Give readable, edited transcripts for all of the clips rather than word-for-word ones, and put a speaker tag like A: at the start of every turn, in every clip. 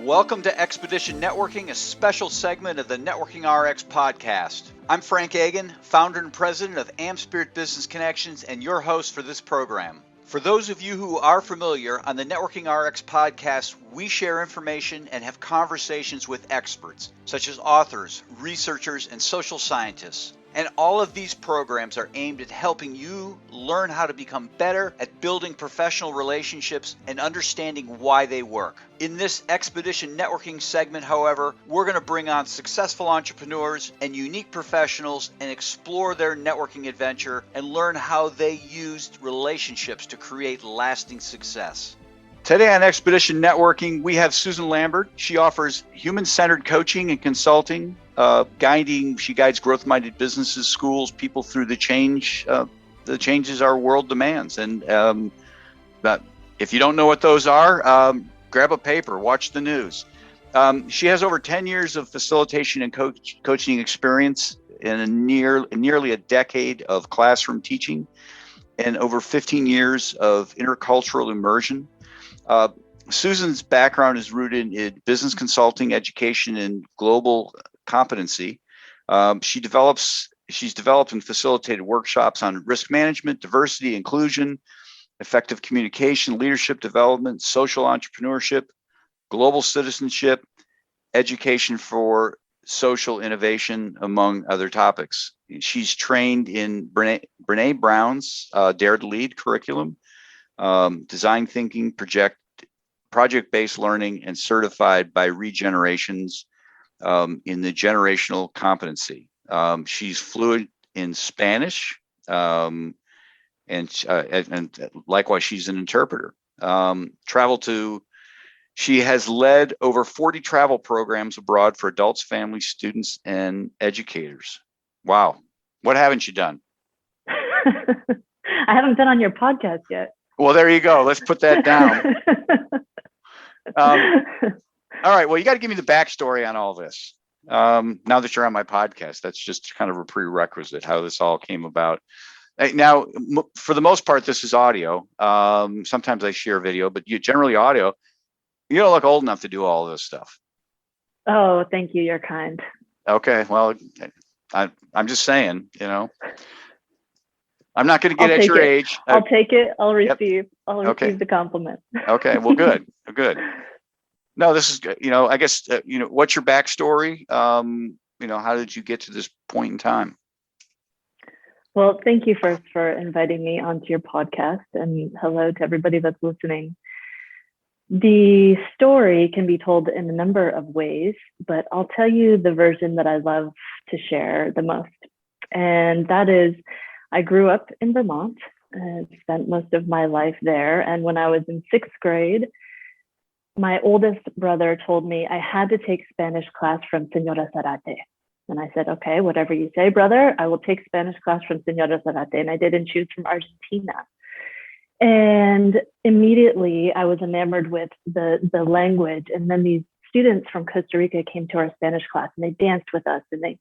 A: Welcome to Expedition Networking, a special segment of the Networking RX podcast. I'm Frank Agan, founder and president of AmSpirit Business Connections, and your host for this program. For those of you who are familiar, on the Networking RX podcast, we share information and have conversations with experts, such as authors, researchers, and social scientists. And all of these programs are aimed at helping you learn how to become better at building professional relationships and understanding why they work. In this Expedition Networking segment, however, we're going to bring on successful entrepreneurs and unique professionals and explore their networking adventure and learn how they used relationships to create lasting success. Today on Expedition Networking, we have Susan Lambert. She offers human-centered coaching and consulting, she guides growth-minded businesses, schools, people through the changes our world demands. And but if you don't know what those are, grab a paper, watch the news. She has over 10 years of facilitation and coaching experience and nearly a decade of classroom teaching and over 15 years of intercultural immersion. Susan's background is rooted in business consulting, education, and global competency. She's developed and facilitated workshops on risk management, diversity, inclusion, effective communication, leadership development, social entrepreneurship, global citizenship, education for social innovation, among other topics. She's trained in Brene Brown's Dare to Lead curriculum, design thinking, project-based learning, and certified by Regenerations in the generational competency. She's fluent in Spanish, and likewise, she's an interpreter. She has led over 40 travel programs abroad for adults, families, students, and educators. Wow. What haven't you done?
B: I haven't been on your podcast yet.
A: Well, there you go. Let's put that down. All right. Well, you got to give me the backstory on all this. Now that you're on my podcast, that's just kind of a prerequisite, how this all came about. Now, for the most part, this is audio. Sometimes I share video, but generally audio. You don't look old enough to do all this stuff.
B: Oh, thank you. You're kind.
A: Okay. Well, I'm just saying, I'm not going to get at your age.
B: I'll take it. I'll receive. I'll receive the compliment.
A: Okay. Well, good. Good. No, this is, I guess, what's your backstory? How did you get to this point in time?
B: Well, thank you first for inviting me onto your podcast, and hello to everybody that's listening. The story can be told in a number of ways, but I'll tell you the version that I love to share the most. And that is, I grew up in Vermont and spent most of my life there. And when I was in 6th grade, my oldest brother told me I had to take Spanish class from Señora Zarate. And I said, okay, whatever you say, brother, I will take Spanish class from Señora Zarate. And I did, and she was from Argentina. And immediately I was enamored with the language. And then these students from Costa Rica came to our Spanish class, and they danced with us, and they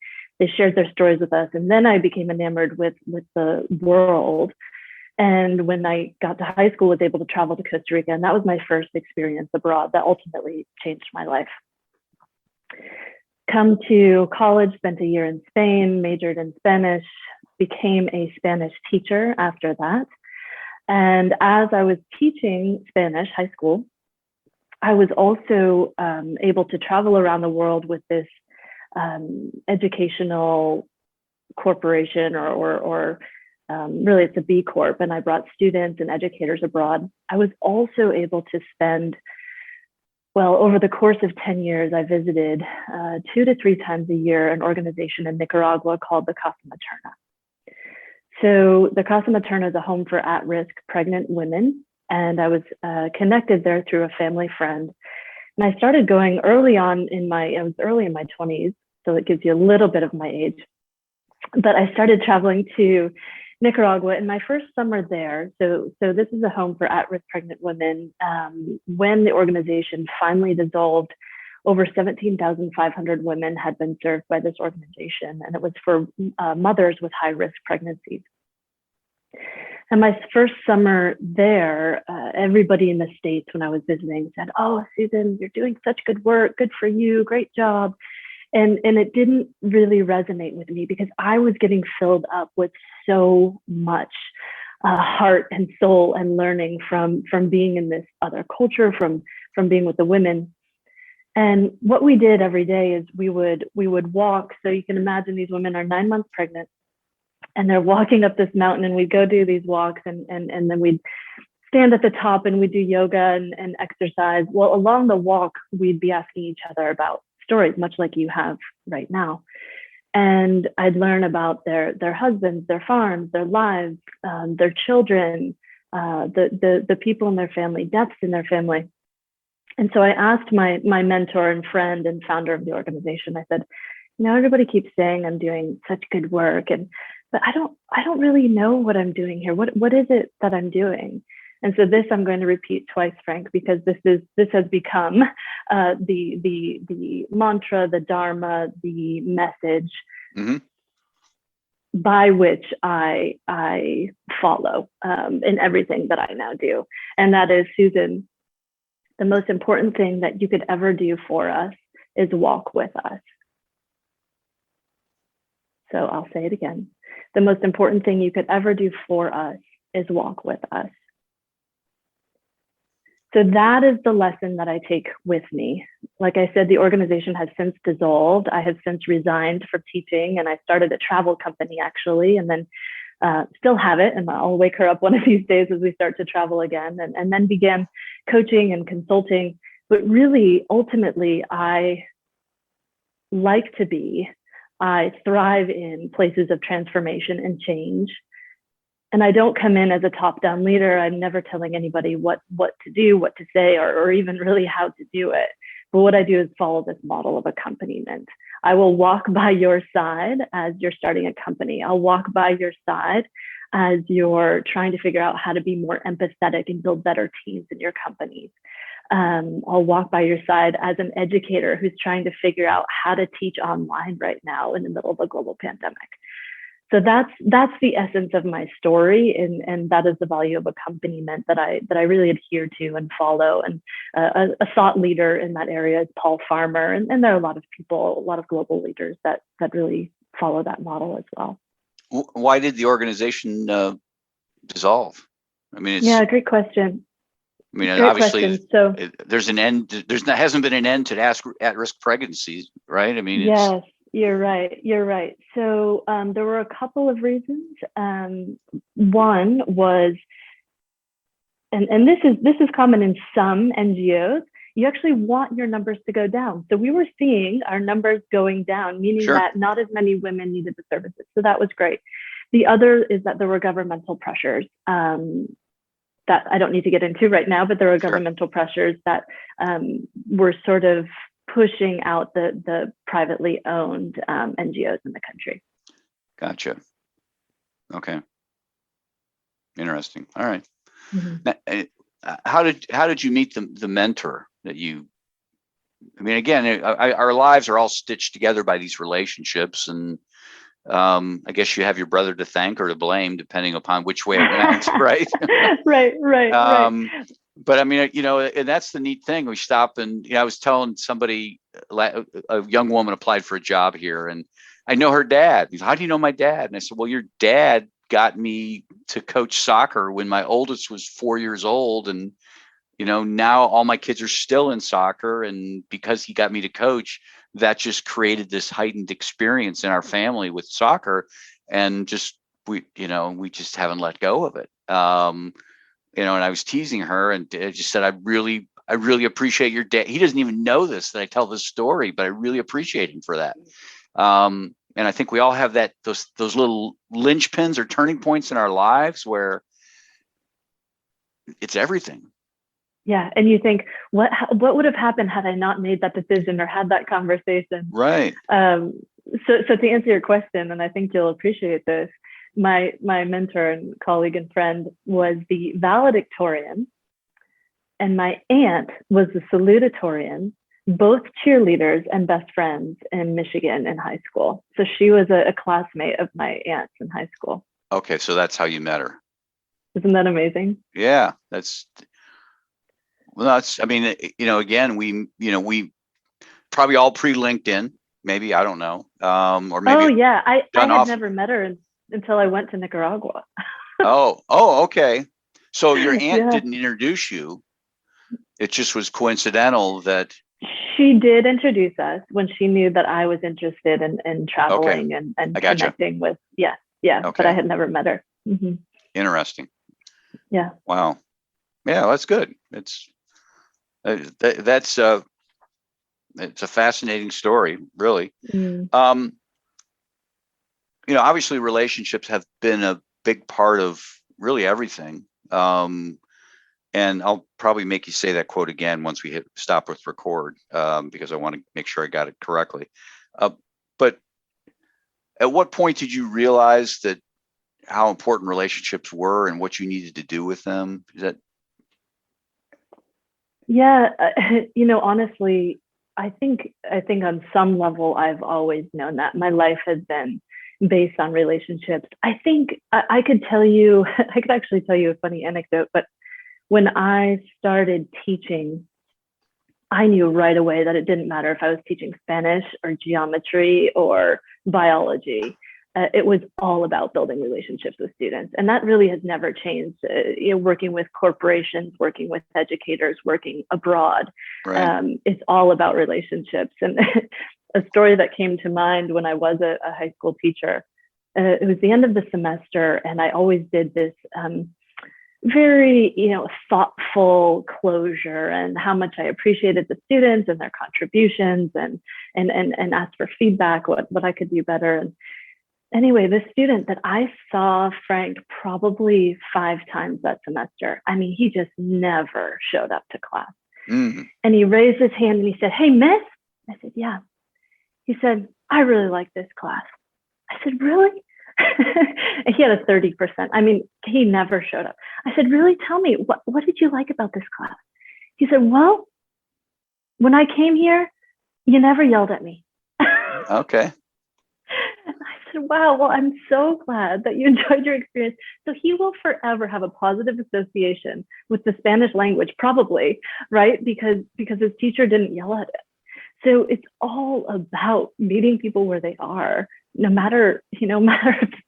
B: shared their stories with us. And then I became enamored with the world. And when I got to high school, I was able to travel to Costa Rica. And that was my first experience abroad that ultimately changed my life. Come to college, spent a year in Spain, majored in Spanish, became a Spanish teacher after that. And as I was teaching Spanish, high school, I was also able to travel around the world with this educational corporation or really it's a B Corp, and I brought students and educators abroad. I was also able to spend, over the course of 10 years, I visited 2 to 3 times a year an organization in Nicaragua called the Casa Materna. So the Casa Materna is a home for at-risk pregnant women, and I was connected there through a family friend. And I started going early in my 20s, so it gives you a little bit of my age. But I started traveling to Nicaragua in my first summer there. So this is a home for at-risk pregnant women. When the organization finally dissolved, over 17,500 women had been served by this organization, and it was for mothers with high-risk pregnancies. And my first summer there, everybody in the States when I was visiting said, "Oh, Susan, you're doing such good work. Good for you. Great job." And it didn't really resonate with me because I was getting filled up with so much heart and soul and learning from being in this other culture, from being with the women. And what we did every day is we would walk. So you can imagine these women are 9 months pregnant and they're walking up this mountain, and we'd go do these walks, and then we'd stand at the top and we'd do yoga and exercise. Well, along the walk, we'd be asking each other about stories, much like you have right now. And I'd learn about their husbands, their farms, their lives, their children, the people in their family, deaths in their family. And so I asked my mentor and friend and founder of the organization, I said, everybody keeps saying I'm doing such good work, but I don't really know what I'm doing here. What is it that I'm doing? And so this I'm going to repeat twice, Frank, because this has become the mantra, the dharma, the message by which I follow in everything that I now do. And that is, Susan, the most important thing that you could ever do for us is walk with us. So I'll say it again. The most important thing you could ever do for us is walk with us. So that is the lesson that I take with me. Like I said, the organization has since dissolved. I have since resigned from teaching, and I started a travel company actually, and then still have it. And I'll wake her up one of these days as we start to travel again, and then began coaching and consulting. But really, ultimately, I thrive in places of transformation and change. And I don't come in as a top-down leader. I'm never telling anybody what to do, what to say, or even really how to do it. But what I do is follow this model of accompaniment. I will walk by your side as you're starting a company. I'll walk by your side as you're trying to figure out how to be more empathetic and build better teams in your companies. I'll walk by your side as an educator who's trying to figure out how to teach online right now in the middle of a global pandemic. So that's the essence of my story, and that is the value of accompaniment that I really adhere to and follow. And a thought leader in that area is Paul Farmer, and there are a lot of people, a lot of global leaders that really follow that model as well.
A: Why did the organization dissolve? I mean,
B: great question.
A: I mean,
B: great
A: obviously,
B: question. So
A: there's an end. Hasn't been an end to at-risk pregnancies, right? I mean,
B: yes. You're right. So there were a couple of reasons. One was, and this is common in some NGOs, you actually want your numbers to go down. So we were seeing our numbers going down, meaning that not as many women needed the services. So that was great. The other is that there were governmental pressures that I don't need to get into right now, but there were governmental pressures that were sort of pushing out the privately owned NGOs in the country. Gotcha.
A: Okay. Interesting. All right.
B: Mm-hmm.
A: Now, how did you meet the mentor that you? I mean, again, our lives are all stitched together by these relationships, and I guess you have your brother to thank or to blame, depending upon which way it went, right?
B: Right.
A: But I mean, and that's the neat thing. We stop and, I was telling somebody, a young woman applied for a job here, and I know her dad. He's, how do you know my dad? And I said, well, your dad got me to coach soccer when my oldest was 4 years old. And, now all my kids are still in soccer. And because he got me to coach, that just created this heightened experience in our family with soccer. And just, we just haven't let go of it. And I was teasing her, and I just said, I really appreciate your dad. He doesn't even know this, that I tell this story, but I really appreciate him for that. And I think we all have those little linchpins or turning points in our lives where it's everything.
B: Yeah. And you think, what would have happened had I not made that decision or had that conversation?
A: Right.
B: So to answer your question, and I think you'll appreciate this, my mentor and colleague and friend was the valedictorian, and my aunt was the salutatorian, both cheerleaders and best friends in Michigan in high school. So she was a classmate of my aunt's in high school.
A: Okay, so that's how you met her.
B: Isn't that amazing?
A: Yeah, I mean, again, we probably all pre-LinkedIn, maybe, I don't know. Or maybe
B: Oh yeah, I
A: done
B: had
A: off.
B: never met her until I went to Nicaragua.
A: Oh, okay. So your aunt
B: Yeah.
A: didn't introduce you. It just was coincidental that,
B: She did introduce us when she knew that I was interested in
A: okay,
B: traveling and
A: I gotcha.
B: connecting with, yeah, but I
A: Okay,
B: had never met her.
A: interesting.
B: Yeah.
A: Wow. Yeah, that's good. That's it's a fascinating story, really.
B: Mm.
A: Um, Obviously relationships have been a big part of really everything. And I'll probably make you say that quote again once we hit stop with record, because I want to make sure I got it correctly. But at what point did you realize that how important relationships were and what you needed to do with them? Is that
B: Yeah, honestly, I think on some level I've always known that my life has been based on relationships. I think I could tell you, I could actually tell you a funny anecdote, but when I started teaching, I knew right away that it didn't matter if I was teaching Spanish or geometry or biology. It was all about building relationships with students. And that really has never changed. Working with corporations, working with educators, working abroad.
A: right?
B: It's all about relationships. And a story that came to mind when I was a high school teacher, it was the end of the semester, and I always did this very thoughtful closure and how much I appreciated the students and their contributions and asked for feedback, what I could do better. And anyway, this student that I saw, Frank, probably 5 times that semester. I mean, he just never showed up to class.
A: Mm.
B: And he raised his hand and he said, "Hey, miss." I said, "Yeah." He said, "I really like this class." I said, "Really?" And he had a 30%. I mean, he never showed up. I said, "Really? Tell me, what did you like about this class?" He said, "Well, when I came here, you never yelled at me."
A: Okay.
B: I said, "Wow, well, I'm so glad that you enjoyed your experience." So he will forever have a positive association with the Spanish language, probably, right? Because his teacher didn't yell at it. So it's all about meeting people where they are, no matter if you've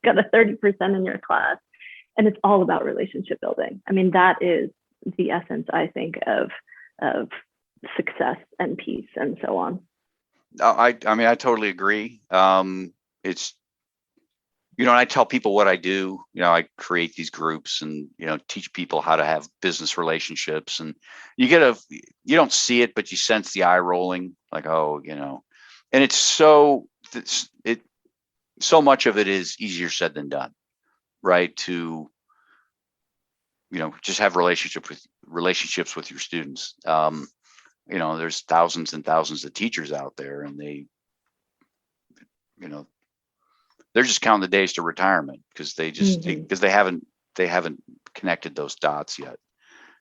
B: got a 30% in your class. And it's all about relationship building. I mean, that is the essence, I think, of success and peace and so on.
A: I mean, I totally agree. It's, and I tell people what I do. I create these groups and, teach people how to have business relationships. And you don't see it, but you sense the eye rolling, like, oh, and so much of it is easier said than done, right? To, just have relationships with your students. There's thousands and thousands of teachers out there, and they're just counting the days to retirement because they haven't connected those dots yet.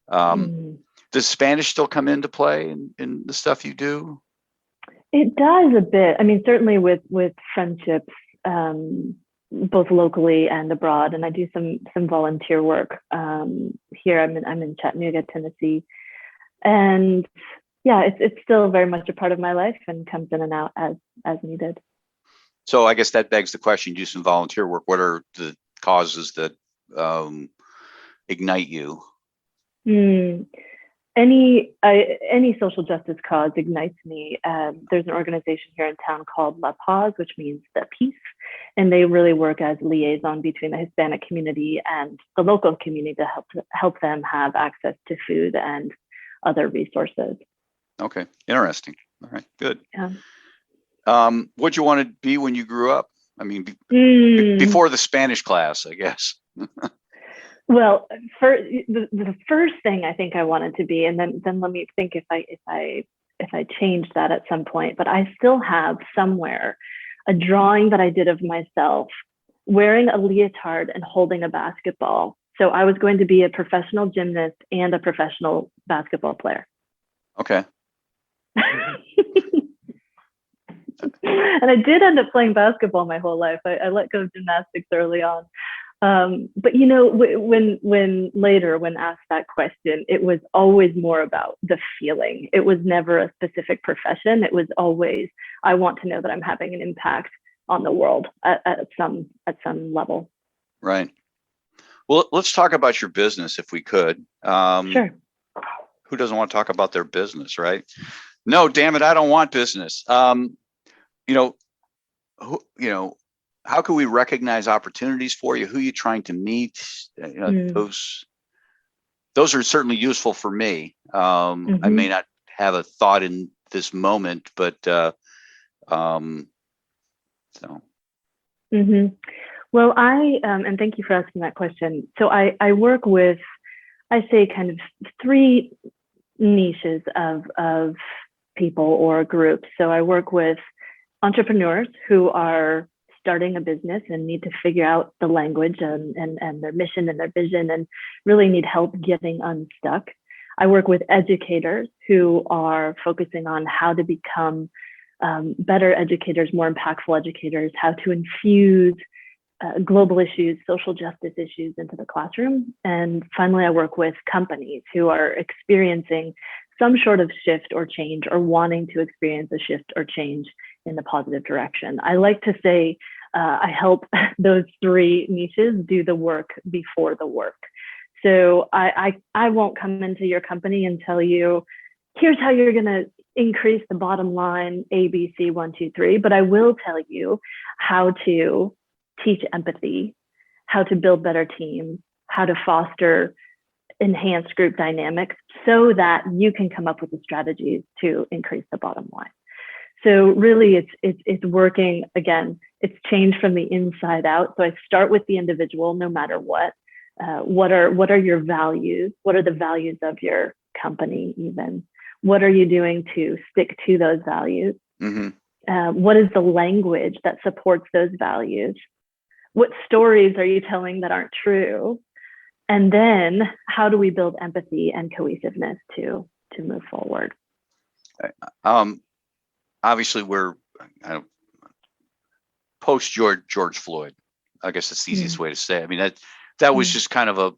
A: Does Spanish still come into play in the stuff you do?
B: It does a bit. I mean, certainly with friendships, both locally and abroad. And I do some volunteer work here. I'm in Chattanooga, Tennessee, and yeah, it's still very much a part of my life and comes in and out as needed.
A: So I guess that begs the question: do some volunteer work. What are the causes that ignite you?
B: Any social justice cause ignites me. There's an organization here in town called La Paz, which means the peace, and they really work as liaison between the Hispanic community and the local community to help them have access to food and other resources.
A: Okay, interesting. All right, good.
B: Yeah.
A: What'd you want to be when you grew up? I mean, before the Spanish class, I guess.
B: Well, the first thing I think I wanted to be, and then let me think if I changed that at some point. But I still have somewhere a drawing that I did of myself wearing a leotard and holding a basketball. So I was going to be a professional gymnast and a professional basketball player.
A: Okay.
B: And I did end up playing basketball my whole life. I let go of gymnastics early on. But when later, when asked that question, it was always more about the feeling. It was never a specific profession. It was always, I want to know that I'm having an impact on the world at some level.
A: Right. Well, let's talk about your business if we could.
B: Sure.
A: Who doesn't want to talk about their business, right? No, damn it, I don't want business. How can we recognize opportunities for you? Who are you trying to meet? Those are certainly useful for me. I may not have a thought in this moment, but so.
B: Well, and thank you for asking that question. So I work with, I say, kind of three niches of people or groups. So I work with entrepreneurs who are starting a business and need to figure out the language and their mission and their vision and really need help getting unstuck. I work with educators who are focusing on how to become better educators, more impactful educators, how to infuse global issues, social justice issues into the classroom. And finally, I work with companies who are experiencing some sort of shift or change or wanting to experience a shift or change in the positive direction. I like to say I help those three niches do the work before the work. So I won't come into your company and tell you, here's how you're going to increase the bottom line, A, B, C, 1, 2, 3, but I will tell you how to teach empathy, how to build better teams, how to foster enhanced group dynamics so that you can come up with the strategies to increase the bottom line. So really it's working, again, it's changed from the inside out. So I start with the individual no matter what. What are your values? What are the values of your company even? What are you doing to stick to those values? What is the language that supports those values? What stories are you telling that aren't true? And then how do we build empathy and cohesiveness to move forward?
A: Obviously, we're post George Floyd. I guess that's the easiest way to say it. I mean, that was just kind of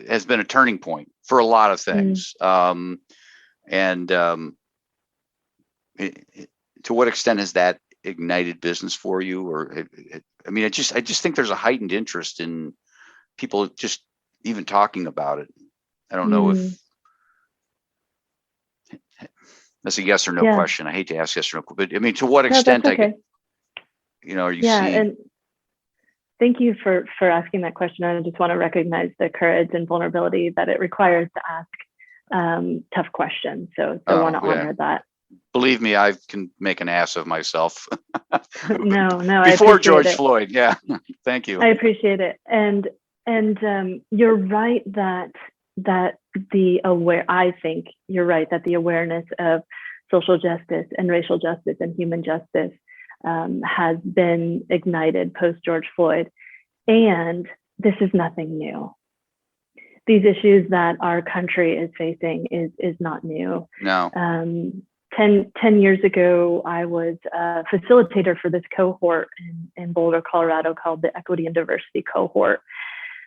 A: has been a turning point for a lot of things. To what extent has that ignited business for you? Or I just think there's a heightened interest in people just even talking about it. I don't know if that's a yes or no question. I hate to ask yes or no, but I mean, to what extent?
B: Okay.
A: Are you seeing?
B: And thank you for asking that question. I just want to recognize the courage and vulnerability that it requires to ask tough questions. So I want to honor that.
A: Believe me, I can make an ass of myself.
B: No,
A: before George Floyd. Yeah. Thank you.
B: I appreciate it. And you're right that I think you're right that the awareness of social justice and racial justice and human justice has been ignited post George Floyd. And this is nothing new. These issues that our country is facing is not new.
A: No.
B: 10 years ago, I was a facilitator for this cohort in Boulder, Colorado, called the Equity and Diversity Cohort.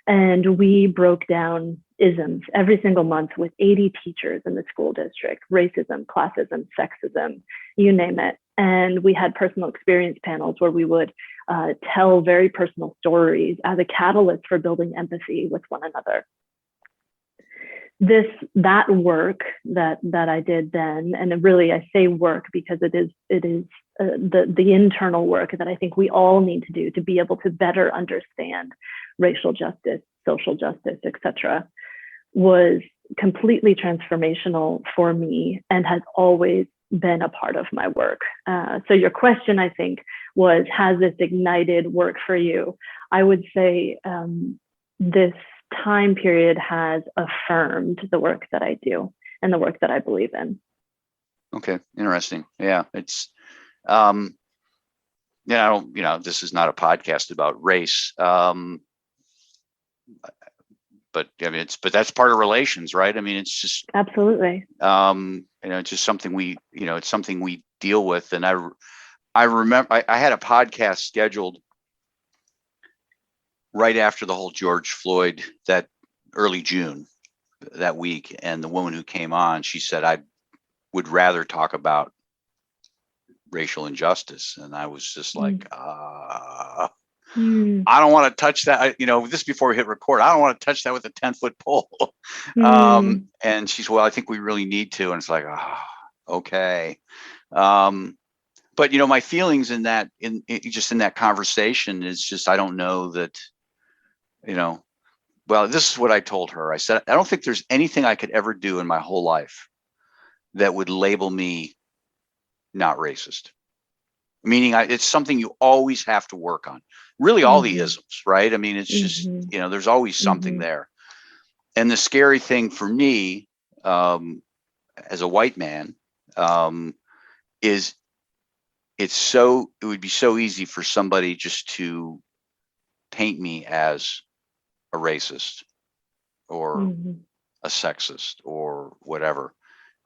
B: And we broke down isms every single month with 80 teachers in the school district: racism, classism, sexism, you name it. And we had personal experience panels where we would tell very personal stories as a catalyst for building empathy with one another. That work that I did then, and really I say work because it is the internal work that I think we all need to do to be able to better understand racial justice, social justice, etc., was completely transformational for me and has always been a part of my work. So your question, I think, was, has this ignited work for you? I would say this time period has affirmed the work that I do and the work that I believe in.
A: Okay, interesting. Yeah, it's this is not a podcast about race, but I mean, but that's part of relations, right? I mean, it's just
B: absolutely.
A: It's just something it's something we deal with. And I remember I had a podcast scheduled right after the whole George Floyd, that early June, that week. And the woman who came on, she said, I would rather talk about racial injustice. And I was just like, I don't want to touch that. This before we hit record, I don't want to touch that with a 10-foot pole. And she's, well, I think we really need to. And it's like, okay. But my feelings in that, in that conversation is just, I don't know that, well, this is what I told her. I said, I don't think there's anything I could ever do in my whole life that would label me not racist. Meaning it's something you always have to work on. Really all the isms, right? I mean, it's just, there's always something there. And the scary thing for me, as a white man, is it would be so easy for somebody just to paint me as a racist or a sexist or whatever.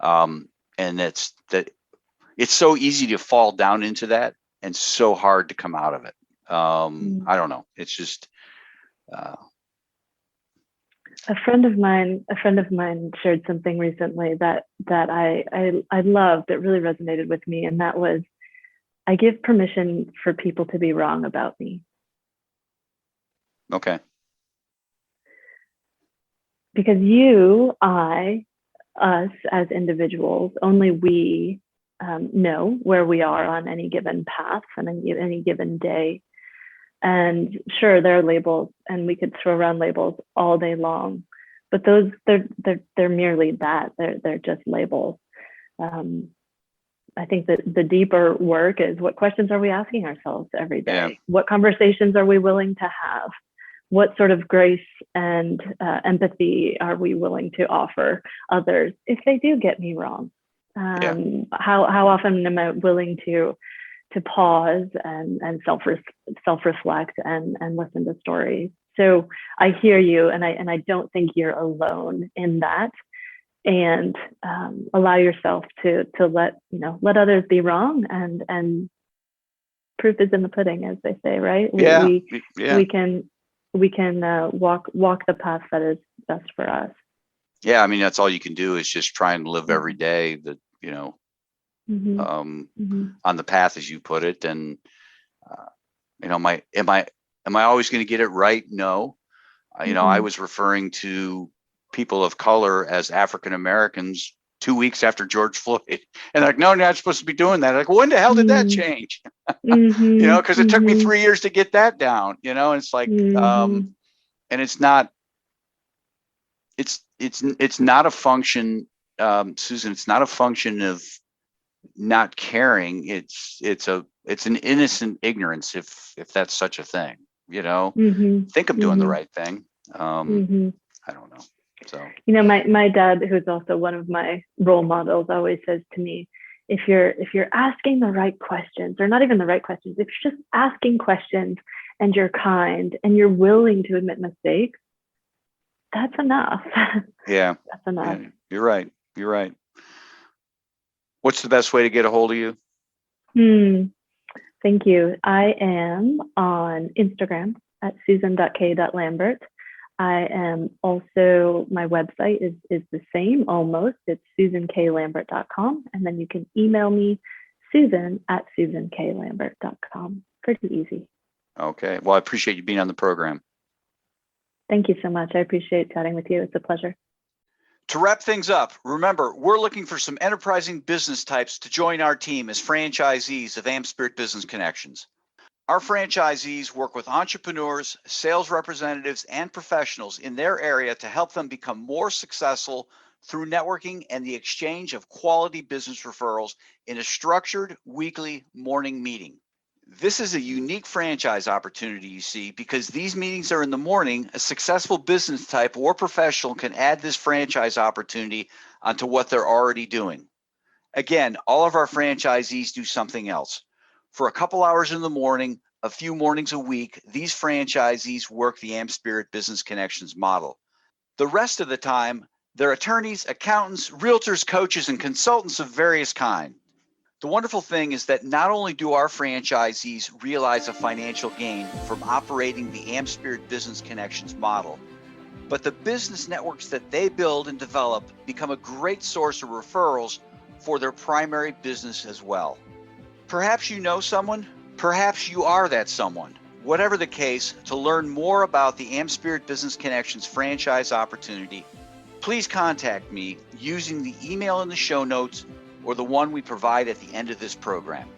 A: And it's so easy to fall down into that and so hard to come out of it. I don't know. It's just,
B: a friend of mine shared something recently that I loved, that really resonated with me. And that was, I give permission for people to be wrong about me.
A: Okay.
B: Because you, I, us as individuals, only we know where we are on any given path and any given day. And sure, there are labels, and we could throw around labels all day long, but those they're merely that. They're just labels. I think that the deeper work is, what questions are we asking ourselves every day?
A: Yeah.
B: What conversations are we willing to have? What sort of grace and empathy are we willing to offer others if they do get me wrong? How often am I willing to pause and self-reflect and listen to stories? So I hear you, and I don't think you're alone in that. And allow yourself to let others be wrong, and proof is in the pudding, as they say, right? We can walk the path that is best for us.
A: Yeah, I mean, that's all you can do, is just try and live every day that on the path, as you put it. And am I always going to get it right? No. I was referring to people of color as African Americans 2 weeks after George Floyd, and they're like, no, you're not supposed to be doing that. Like, when the hell did that change? Because it took me 3 years to get that down. And it's like, and it's not a function, Susan. It's not a function of not caring. It's an innocent ignorance, if that's such a thing. Think I'm doing the right thing. I don't know. So
B: my dad, who's also one of my role models, always says to me, if you're asking the right questions, or not even the right questions, if you're just asking questions and you're kind and you're willing to admit mistakes, that's enough.
A: Yeah.
B: That's enough.
A: Yeah, you're right. What's the best way to get a hold of you?
B: Thank you. I am on Instagram at susan.k.lambert. I am also, my website is the same almost. It's susanklambert.com. And then you can email me, susan@susanklambert.com. Pretty easy.
A: Okay. Well, I appreciate you being on the program.
B: Thank you so much. I appreciate chatting with you. It's a pleasure.
A: To wrap things up, remember, we're looking for some enterprising business types to join our team as franchisees of AmSpirit Business Connections. Our franchisees work with entrepreneurs, sales representatives, and professionals in their area to help them become more successful through networking and the exchange of quality business referrals in a structured weekly morning meeting. This is a unique franchise opportunity, you see, because these meetings are in the morning. A successful business type or professional can add this franchise opportunity onto what they're already doing. Again, all of our franchisees do something else. For a couple hours in the morning, a few mornings a week, these franchisees work the AmSpirit Business Connections model. The rest of the time, they're attorneys, accountants, realtors, coaches, and consultants of various kinds. The wonderful thing is that not only do our franchisees realize a financial gain from operating the AmSpirit Business Connections model, but the business networks that they build and develop become a great source of referrals for their primary business as well. Perhaps you know someone, perhaps you are that someone. Whatever the case, to learn more about the AmSpirit Business Connections franchise opportunity, please contact me using the email in the show notes or the one we provide at the end of this program.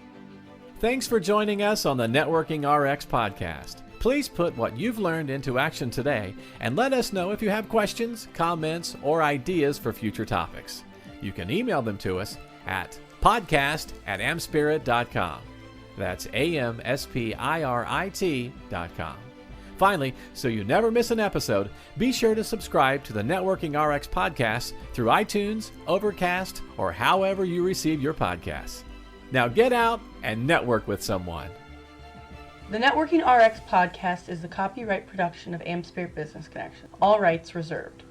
C: Thanks for joining us on the Networking RX podcast. Please put what you've learned into action today and let us know if you have questions, comments, or ideas for future topics. You can email them to us at podcast@amspirit.com. That's AmSpirit.com. Finally, so you never miss an episode, be sure to subscribe to the Networking RX podcast through iTunes, Overcast, or however you receive your podcasts. Now get out and network with someone.
D: The Networking RX podcast is the copyright production of AmSpirit Business Connection. All rights reserved.